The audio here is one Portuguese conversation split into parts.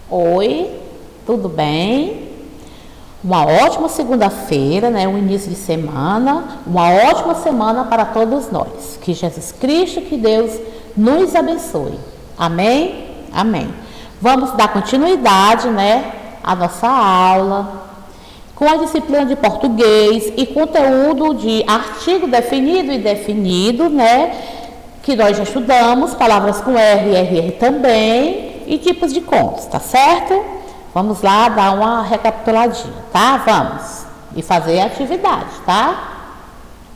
Oi, tudo bem? Uma ótima segunda-feira, né? Um início de semana, uma ótima semana para todos nós. Que Jesus Cristo, que Deus nos abençoe. Amém? Amém. Vamos dar continuidade, né, à nossa aula com a disciplina de português e conteúdo de artigo definido e indefinido, né? Que nós já estudamos, palavras com R e RR também, e tipos de contos, tá certo? Vamos lá dar uma recapituladinha, tá? Vamos. E fazer a atividade, tá?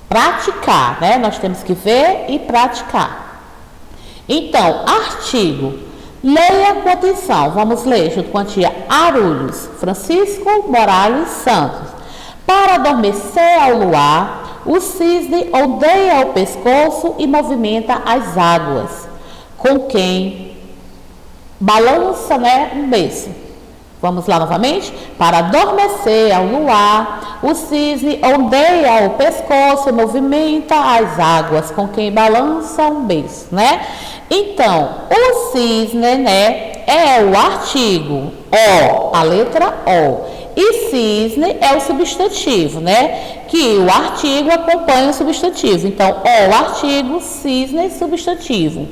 Praticar, né? Nós temos que ver e praticar. Então, artigo. Leia com atenção. Vamos ler junto com a tia Arulhos, Francisco Morales Santos. Para adormecer ao luar, o cisne ondeia o pescoço e movimenta as águas, com quem balança, né, um beiço. Vamos lá novamente? Para adormecer ao luar, o cisne ondeia o pescoço e movimenta as águas, com quem balança um beiço, né? Então, o cisne, né, é o artigo O, a letra O. E cisne é o substantivo, né? Que o artigo acompanha o substantivo. Então, O, artigo, cisne, substantivo.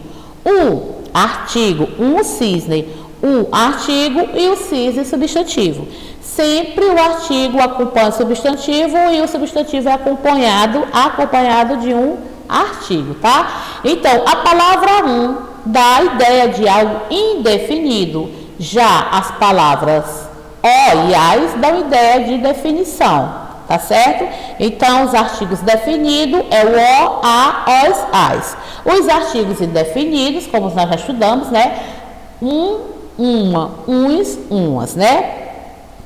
O artigo, um cisne, o artigo e o cisne substantivo. Sempre o artigo acompanha o substantivo e o substantivo é acompanhado de um artigo, tá? Então, a palavra dá a ideia de algo indefinido. Já as palavras o e as dão ideia de definição, tá certo? Então, os artigos definidos é o o, a, os, as. Os artigos indefinidos, como nós já estudamos, né? Uma, uns, umas, né?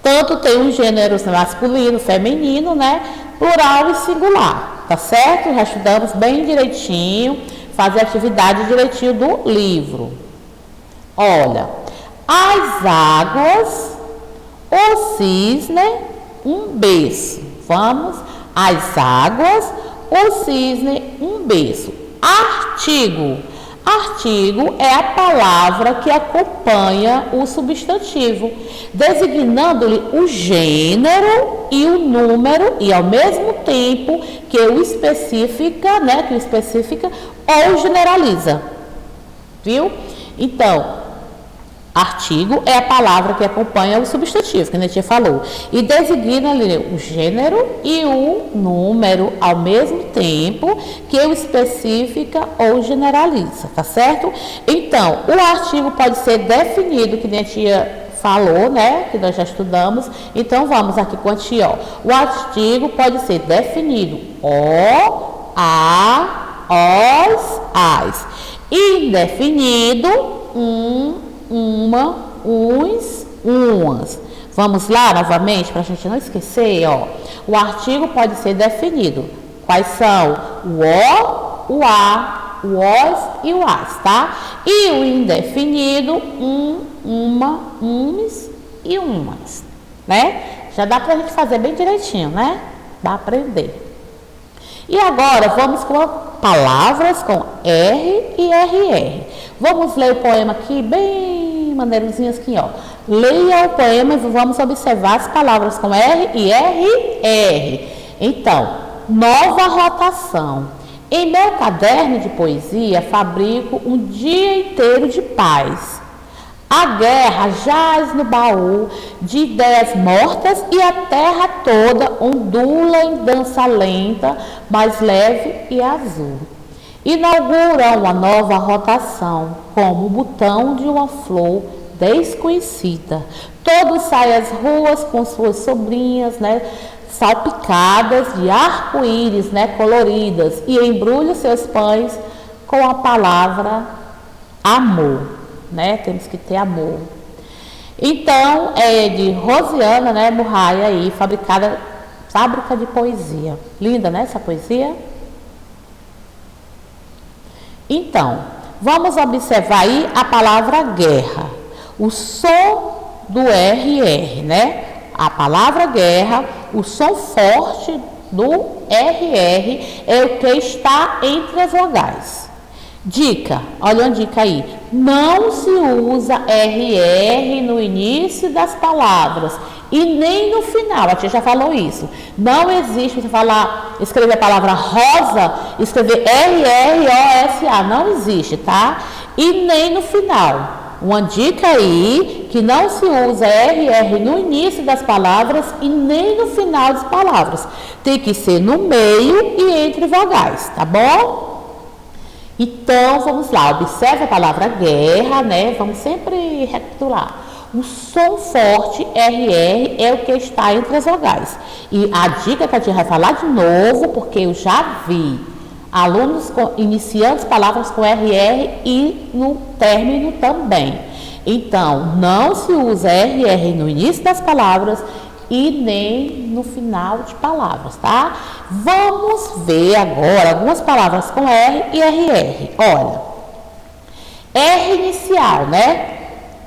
Tanto tem os gêneros masculino, feminino, né? Plural e singular, tá certo? Já estudamos bem direitinho, fazer a atividade direitinho do livro. Olha, as águas, o cisne, um beiço. Vamos, as águas, o cisne, um beiço. Artigo. Artigo é a palavra que acompanha o substantivo, designando-lhe o gênero e o número e ao mesmo tempo que o especifica, né, ou generaliza. Viu? Então, artigo é a palavra que acompanha o substantivo, que a gente falou, e designa-lhe o gênero e o número ao mesmo tempo que o especifica ou generaliza, tá certo? Então, o artigo pode ser definido, que a tia falou, né, que nós já estudamos. Então, vamos aqui com a tia, ó. O artigo pode ser definido o, a, os, as. Indefinido, uma, uns, umas. Vamos lá novamente para a gente não esquecer, ó. O artigo pode ser definido. Quais são? O, o a, o os e o as, tá? E o indefinido, uma, uns e umas, né? Já dá para a gente fazer bem direitinho, né? Dá para aprender. E agora vamos com palavras com R e RR. Vamos ler o poema aqui bem maneirozinho assim, ó. Leia o poema e vamos observar as palavras com R e RR. Então, nova rotação. Em meu caderno de poesia fabrico um dia inteiro de paz. A guerra jaz no baú de ideias mortas e a terra toda ondula em dança lenta, mais leve e azul. Inaugura uma nova rotação, como o botão de uma flor desconhecida. Todos saem às ruas com suas sobrinhas, né, salpicadas de arco-íris, né, coloridas, e embrulham seus pães com a palavra amor. Né? Temos que ter amor. Então, é de Rosiana, né, Murraia aí, fábrica de poesia. Linda, né, essa poesia? Então, vamos observar aí a palavra guerra. O som do RR, né? A palavra guerra, o som forte do RR é o que está entre as vogais. Dica, olha uma dica aí. Não se usa RR no início das palavras e nem no final. A tia já falou isso. Não existe você escrever a palavra rosa, escrever RROSA. Não existe, tá? E nem no final. Uma dica aí, que não se usa RR no início das palavras e nem no final das palavras. Tem que ser no meio e entre vogais, tá bom? Então, vamos lá, observe a palavra guerra, né? Vamos sempre recapitular. O som forte, RR, é o que está entre as vogais. E a dica que a tia vai falar de novo, porque eu já vi alunos iniciando as palavras com RR e no término também. Então, não se usa RR no início das palavras e nem no final de palavras, tá? Vamos ver agora algumas palavras com R e RR. Olha, R inicial, né?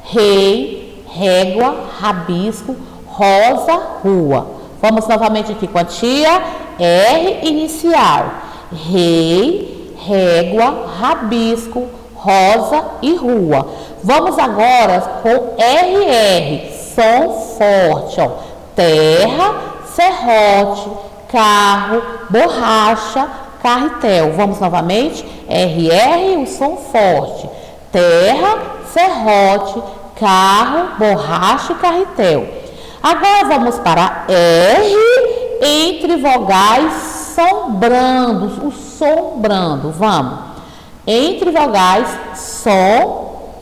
Rei, régua, rabisco, rosa, rua. Vamos novamente aqui com a tia. R inicial, rei, régua, rabisco, rosa e rua. Vamos agora com RR, som forte, ó. Terra, serrote, carro, borracha, carretel. Vamos novamente. RR, o som forte. Terra, serrote, carro, borracha e carretel. Agora vamos para R entre vogais sombrando. O som brando. Vamos. Entre vogais sombrando.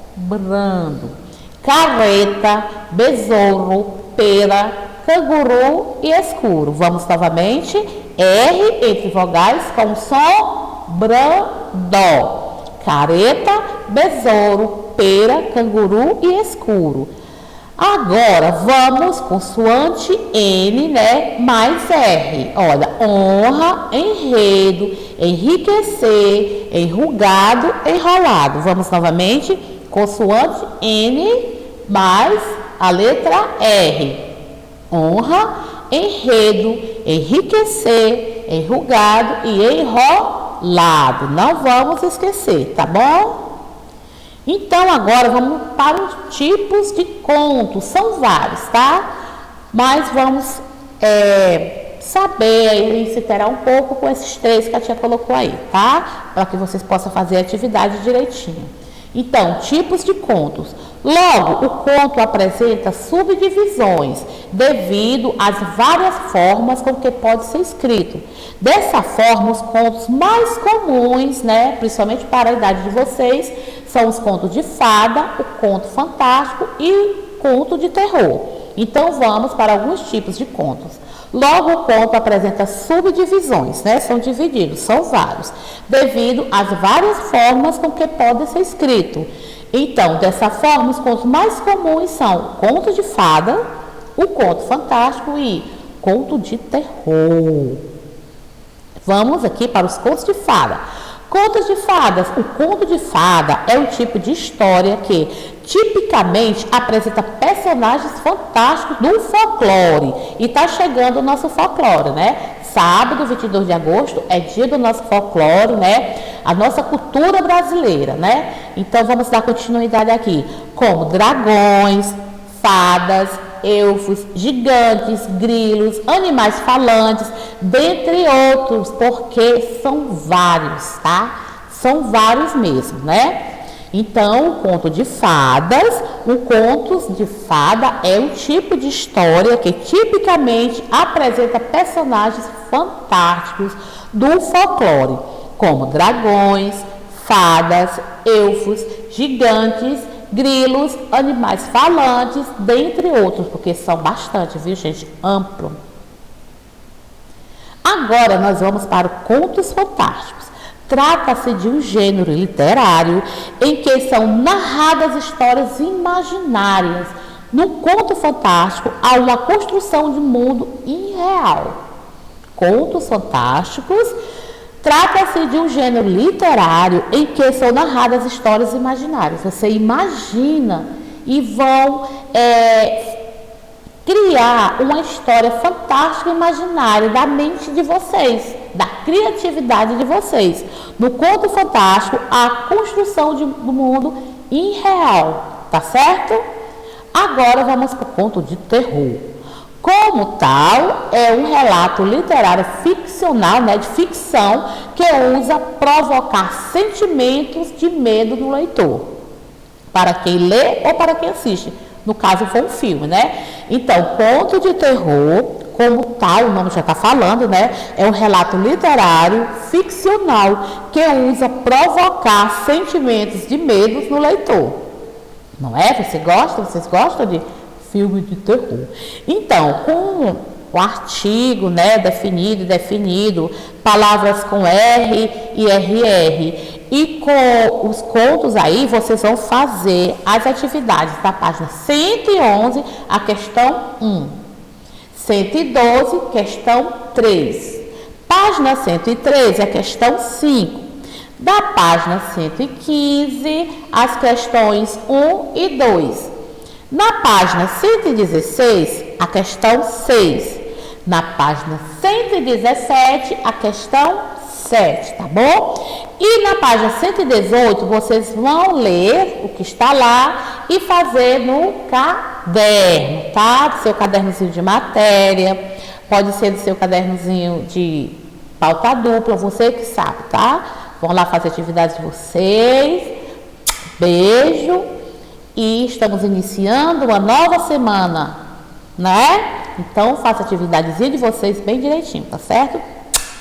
Carreta, besouro, pera, canguru e escuro. Vamos novamente. R entre vogais com som brando. Careta, besouro, pera, canguru e escuro. Agora vamos consoante N, né? Mais R. Olha, honra, enredo, enriquecer, enrugado, enrolado. Vamos novamente. Consoante N mais a letra R. Honra, enredo, enriquecer, enrugado e enrolado. Não vamos esquecer, tá bom? Então, agora vamos para os tipos de contos. São vários, tá? Mas vamos saber aí, se terá um pouco com esses três que a tia colocou aí, tá? Para que vocês possam fazer a atividade direitinho. Então, tipos de contos. Logo, o conto apresenta subdivisões devido às várias formas com que pode ser escrito. Dessa forma, os contos mais comuns, né, principalmente para a idade de vocês, são os contos de fada, o conto fantástico e conto de terror. Então, vamos para alguns tipos de contos. Logo, o conto apresenta subdivisões, né? São divididos, são vários, devido às várias formas com que pode ser escrito. Então, dessa forma, os contos mais comuns são o conto de fada, o conto fantástico e conto de terror. Vamos aqui para os contos de fada. Contos de fadas. O conto de fada é um tipo de história que tipicamente apresenta personagens fantásticos do folclore. E está chegando o nosso folclore, né? Sábado, 22 de agosto, é dia do nosso folclore, né? A nossa cultura brasileira, né? Então, vamos dar continuidade aqui. Como dragões, fadas, elfos, gigantes, grilos, animais falantes, dentre outros, porque são vários, tá? São vários mesmo, né? Então, o conto de fadas, o conto de fada é um tipo de história que tipicamente apresenta personagens fantásticos do folclore, como dragões, fadas, elfos, gigantes, grilos, animais falantes, dentre outros, porque são bastante, viu, gente? Amplo. Agora nós vamos para contos fantásticos. Trata-se de um gênero literário em que são narradas histórias imaginárias. No conto fantástico há uma construção de mundo irreal. Contos fantásticos. Trata-se de um gênero literário em que são narradas histórias imaginárias. Você imagina e vão criar uma história fantástica e imaginária da mente de vocês, da criatividade de vocês. No conto fantástico, a construção do mundo irreal, tá certo? Agora vamos para o conto de terror. Como tal, é um relato literário ficcional, né, de ficção, que usa provocar sentimentos de medo no leitor, para quem lê ou para quem assiste. No caso, foi um filme, né? Então, conto de terror, como tal, o nome já está falando, né? É um relato literário ficcional que usa provocar sentimentos de medo no leitor. Não é? Vocês gostam de filme de terror? Então, com o artigo, né, definido, palavras com R e RR, e com os contos aí, vocês vão fazer as atividades da página 111, a questão 1. 112, questão 3. Página 113, a questão 5. Da página 115, as questões 1 e 2. Na página 116, a questão 6. Na página 117, a questão 7, tá bom? E na página 118, vocês vão ler o que está lá e fazer no caderno, tá? Do seu cadernozinho de matéria, pode ser do seu cadernozinho de pauta dupla, você que sabe, tá? Vão lá fazer atividades de vocês. Beijo. E estamos iniciando uma nova semana, né? Então, faça a atividadezinha de vocês bem direitinho, tá certo?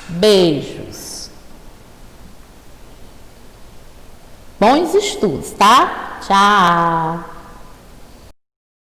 Beijos. Bons estudos, tá? Tchau.